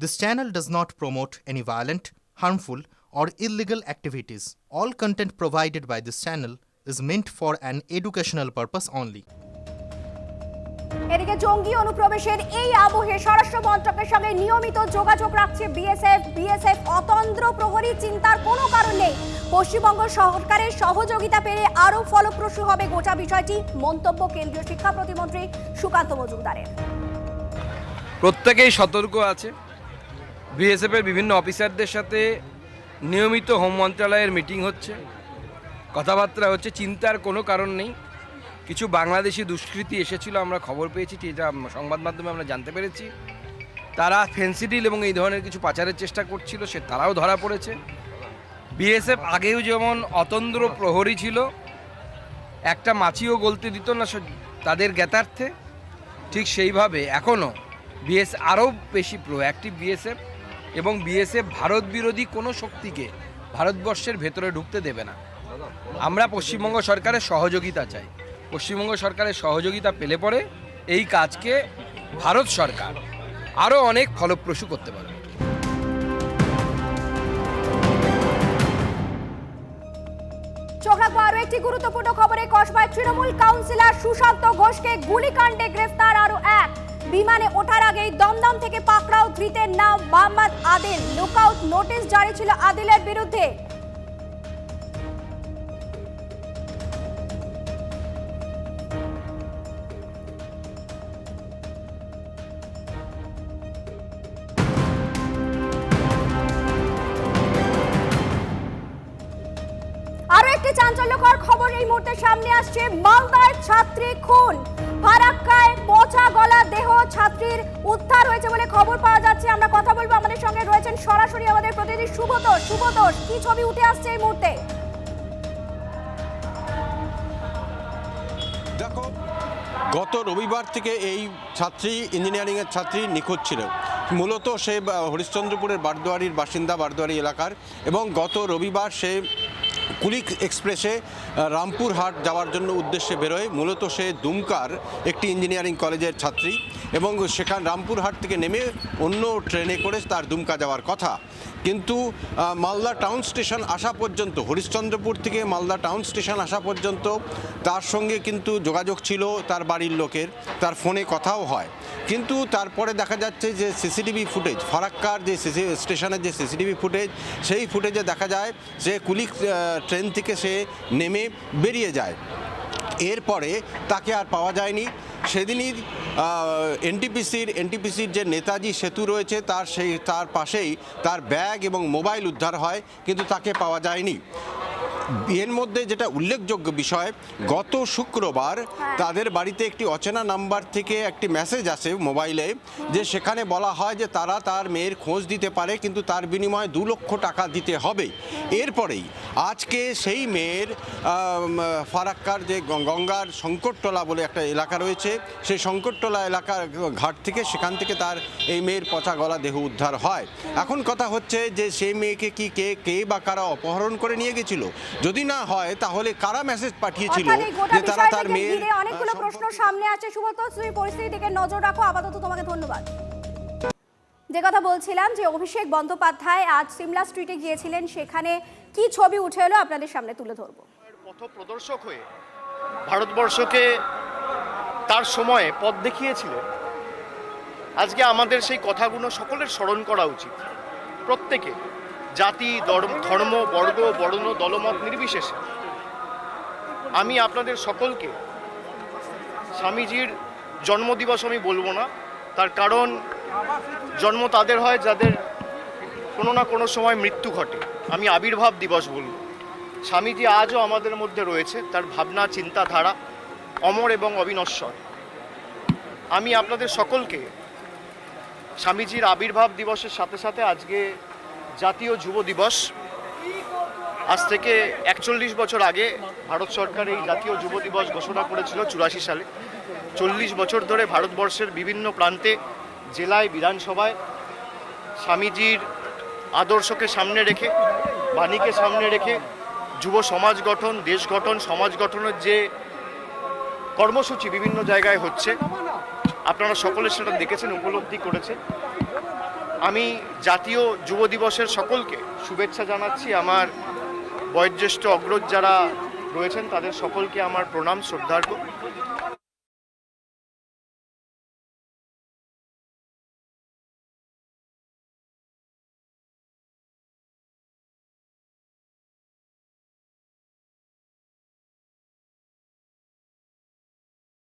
This channel does not promote any violent, harmful, or illegal activities. All content provided by this channel is meant for an educational purpose only. এদিকে জঙ্গি অনুপ্রবেশের এই আবহে স্বরাষ্ট্র মন্ত্রকের সঙ্গে নিয়মিত যোগাযোগ রাখছে বিএসএফ অতন্দ্র প্রহরী, চিন্তার কোনো কারণ নেই। পশ্চিমবঙ্গ সরকারের সহযোগিতা পেলে আরও ফলপ্রসূ হবে গোটা বিষয়টি, মন্তব্য কেন্দ্রীয় শিক্ষা প্রতিমন্ত্রী সুকান্ত মজুমদারের। প্রত্যেকেই সতর্ক আছে। বিএসএফের বিভিন্ন অফিসারদের সাথে নিয়মিত হোম মন্ত্রণালয়ের মিটিং হচ্ছে, কথাবার্তা হচ্ছে, চিন্তার কোনো কারণ নেই। কিছু বাংলাদেশি দুষ্কৃতী এসেছিল, আমরা খবর পেয়েছি, এটা সংবাদ মাধ্যমে আমরা জানতে পেরেছি। তারা ফেন্সিডিল এবং এই ধরনের কিছু পাচারের চেষ্টা করছিল, তারাও ধরা পড়েছে। বিএসএফ আগেও যেমন অতন্দ্র প্রহরী ছিল, একটা মাছিও গলতে দিত না তাদের জ্ঞাতার্থে, ঠিক সেইভাবে এখনও বিএসএফ আরও বেশি প্রোঅ্যাক্টিভ বিএসএফ, এবং বিএসএফ ভারত বিরোধী কোনো শক্তিকে ভারতবর্ষের ভেতরে ঢুকতে দেবে না। আমরা পশ্চিমবঙ্গ সরকারের সহযোগিতা চাই। পশ্চিমবঙ্গ সরকারের সহযোগিতা পেলে পরে এই কাজকে ভারত সরকার আরও অনেক ফলপ্রসূ করতে পারবে। চোখ রাখবো আরো একটি গুরুত্বপূর্ণ খবরে। কসবায় তৃণমূল কাউন্সিলর সুশান্ত ঘোষকে গুলিকাণ্ডে গ্রেফতার আরো এক। বিমানে ওঠার আগেই দমদম থেকে পাকড়াও ধৃতের নাম মোহাম্মদ আদিল। লুকআউট নোটিশ জারি ছিল আদিলের বিরুদ্ধে। আরো একটি চাঞ্চল্যকর খবর এই মুহূর্তে সামনে আসছে। মালদায় ছাত্রী খুন, ফারাক্কায় পচা গলা দেহ ছাত্রীর উদ্ধার হয়েছে বলে খবর পাওয়া যাচ্ছে। আমরা কথা বলবো, আমাদের সঙ্গে রয়েছেন সরাসরি আমাদের প্রতিনিধি সুব্রত। কি ছবি উঠে আসছে এই মুহূর্তে? দেখো, গত রবিবার থেকে এই ছাত্রী, ইঞ্জিনিয়ারিংয়ের ছাত্রী নিখোঁজ ছিল। মূলত সে হরিশ্চন্দ্রপুরের বারদুয়ারির বাসিন্দা, বারদুয়ারি এলাকার, এবং গত রবিবার সে কুলিক এক্সপ্রেসে রামপুরহাট যাওয়ার জন্য উদ্দেশ্যে বেরোয়। মূলত সে দুমকার একটি ইঞ্জিনিয়ারিং কলেজের ছাত্রী, এবং সেখানে রামপুরহাট থেকে নেমে অন্য ট্রেনে করে তার দুমকা যাওয়ার কথা। কিন্তু মালদা টাউন স্টেশন আসা পর্যন্ত, হরিশ্চন্দ্রপুর থেকে মালদা টাউন স্টেশন আসা পর্যন্ত তার সঙ্গে কিন্তু যোগাযোগ ছিল তার বাড়ির লোকের, তার ফোনে কথাও হয়। কিন্তু তারপরে দেখা যাচ্ছে যে সিসিটিভি ফুটেজ, ফারাক্কার যে স্টেশনের যে সিসিটিভি ফুটেজ, সেই ফুটেজে দেখা যায় যে কুলিক ট্রেন থেকে সে নেমে বেরিয়ে যায়। এরপরে তাকে আর পাওয়া যায়নি। সেদিনই এনটিপিসির যে নেতাজি সেতু রয়েছে তার পাশেই তার ব্যাগ এবং মোবাইল উদ্ধার হয়, কিন্তু তাকে পাওয়া যায়নি। এর মধ্যে যেটা উল্লেখযোগ্য বিষয়, গত শুক্রবার তাদের বাড়িতে একটি অচেনা নাম্বার থেকে একটি মেসেজ আসে মোবাইলে, যে সেখানে বলা হয় যে তারা তার মেয়ের খোঁজ দিতে পারে, কিন্তু তার বিনিময়ে 2 লক্ষ টাকা দিতে হবে। এরপরেই আজকে সেই মেয়ের ফারাক্কার যে গঙ্গার শঙ্করটোলা বলে একটা এলাকা রয়েছে, সেই শঙ্করটোলা এলাকার ঘাট থেকে, সেখান থেকে তার এই মেয়ের পচা গলা দেহ উদ্ধার হয়। এখন কথা হচ্ছে যে সেই মেয়েকে কি কে বা কারা অপহরণ করে নিয়ে গেছিল? যদি না হয় তাহলে কারা মেসেজ পাঠিয়েছিল যে তারা তার মেয়ের? অনেকগুলো প্রশ্ন সামনে আছে। সুব্রত, তুমি পরিস্থিতির দিকে নজর রাখো। আপাতত তোমাকে ধন্যবাদ। যে কথা বলছিলাম, যে অভিষেক বন্দ্যোপাধ্যায় আজ সিমলা স্ট্রিটে গিয়েছিলেন, সেখানে কি ছবি উঠে এলো আপনাদের সামনে তুলে ধরবো। পথ প্রদর্শক হয়ে ভারতবর্ষকে তার সময়ে পথ দেখিয়েছিলেন। আজকে আমাদের সেই কথাগুলো সকলের স্মরণ করা উচিত। প্রত্যেকে, জাতি, ধর্ম, বর্গ, বর্ণ, দলমত নির্বিশেষে আমি আপনাদের সকলকে স্বামীজির জন্মদিবস আমি বলবো না, তার কারণ জন্ম তাদের হয় যাদের কোনো না কোনো সময় মৃত্যু ঘটে। আমি আবির্ভাব দিবস বলব। স্বামীজি আজও আমাদের মধ্যে রয়েছে, তার ভাবনা, চিন্তাধারা অমর এবং অবিনশ্বর। আমি আপনাদের সকলকে স্বামীজির আবির্ভাব দিবসের সাথে সাথে আজকে জাতীয় যুব দিবস, আজ থেকে 41 বছর আগে ভারত সরকার এই জাতীয় যুব দিবস ঘোষণা করেছিল 84 সালে। 40 বছর ধরে ভারতবর্ষের বিভিন্ন প্রান্তে, জেলায়, বিধানসভায় স্বামীজির আদর্শকে সামনে রেখে, বাণীকে সামনে রেখে যুব সমাজ গঠন, দেশ গঠন, সমাজ গঠনের যে কর্মসূচি বিভিন্ন জায়গায় হচ্ছে, আপনারা সকলে সেটা দেখেছেন, উপলব্ধি করেছেন। আমি জাতীয় যুব দিবসের সকলকে শুভেচ্ছা জানাচ্ছি। আমার বয়োজ্যেষ্ঠ অগ্রজ যারা রয়েছেন তাদের সকলকে আমার প্রণাম শ্রদ্ধার্ঘ্য।